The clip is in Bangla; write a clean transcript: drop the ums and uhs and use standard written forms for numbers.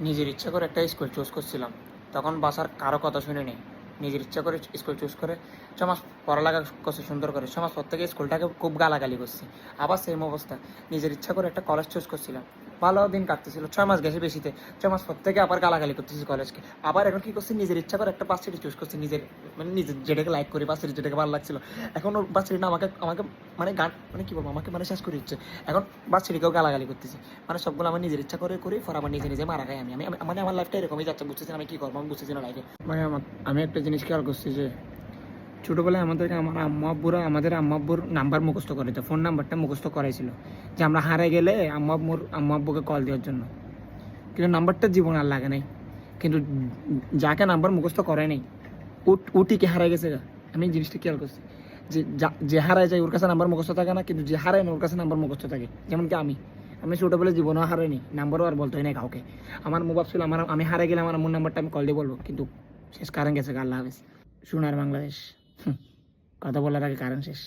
নিজের ইচ্ছা করে একটা স্কুল চুজ করছিলাম, তখন বাসার কারো কথা শুনে নেই, নিজের ইচ্ছা করে স্কুল চুজ করে 6 মাস পড়ালেখা করছি সুন্দর করে। 6 মাস পর থেকে স্কুলটাকে খুব গালাগালি করছি। আবার সেম অবস্থা, নিজের ইচ্ছা করে একটা কলেজ চুজ করছিলাম, ভালো দিন কাটতেছিল, 6 মাস গেছে বেশিতে, 6 মাস পর থেকে আবার গালাগালি করতেছি কলেজকে। আবার এখন কী করছি, নিজের ইচ্ছা করে একটা ভার্সিটি চুজ করছি, নিজের মানে নিজের যেটাকে লাইক করি, ভার্সিটি যেটাকে ভালো লাগছিল। এখন ওর ভার্সিটিটা আমাকে আমাকে মানে গান মানে কী বলবো, আমাকে মানে শেষ করে দিচ্ছে। এখন ভার্সিটিকেও গালাগালি করতেছি, মানে সবগুলো আমার নিজের ইচ্ছা করে করি, পর আমার নিজে নিজে মারা খাই। আমি আমি মানে আমার লাইফটা এরকমই যাচ্ছে, বুঝতেছি না আমি কী করবো, আমি বুঝতেছি না লাইফে। মানে আমি একটা জিনিস খেয়াল করছি যে ছোটোবেলায় আমাদেরকে আমার আম্মা আব্বুরা আমাদের আম্মা আব্বুর নাম্বার মুখস্থ করেছে, ফোন নাম্বারটা মুখস্থ করাইছিল, যে আমরা হারে গেলে আম্মা আব্বুকে কল দেওয়ার জন্য। কিন্তু নাম্বারটা জীবন আর লাগে নাই। কিন্তু যাকে নাম্বার মুখস্থ করে নেই ও টিকে হারাই গেছে গা। আমি এই জিনিসটা খেয়াল করছি যে যে হারায় যায় ওর কাছে নাম্বার মুখস্থ থাকে না, কিন্তু যে হারায় না ওর কাছে নাম্বার মুখস্থ থাকে। যেমন কি আমি ছোটোবেলায় জীবনেও হারাইনি, নাম্বারও আর বলতে হয় না কাউকে। আমার মোবাইল ছিল, আমি হারে গেলে আমার আম্মুর নাম্বারটা আমি কল দিয়ে বলবো, কিন্তু শেষ কারেন্ট গেছে। আল্লাহ হাফেজ। সোনার বাংলাদেশ। কথা বলার আগে কারেন্ট শেষ।